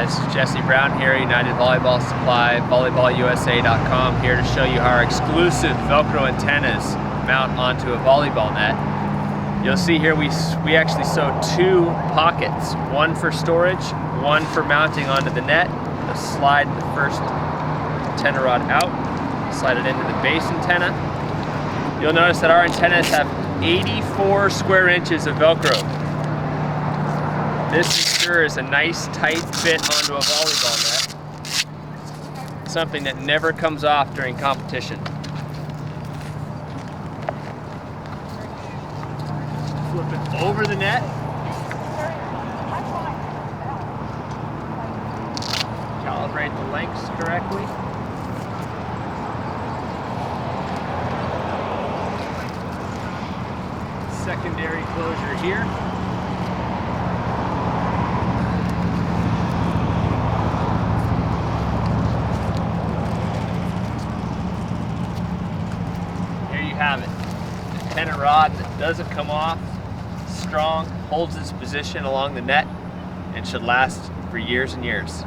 Hi, this is Jesse Brown here at United Volleyball Supply, volleyballusa.com, here to show you how our exclusive Velcro antennas mount onto a volleyball net. You'll see here we actually sew two pockets, one for storage, one for mounting onto the net. You'll slide the first antenna rod out, slide it into the base antenna. You'll notice that our antennas have 84 square inches of Velcro. This ensures a nice tight fit onto a volleyball net, something that never comes off during competition. Flip it over the net. Calibrate the lengths correctly. Secondary closure here. Have it. The antenna rod that doesn't come off, strong, holds its position along the net, and should last for years and years.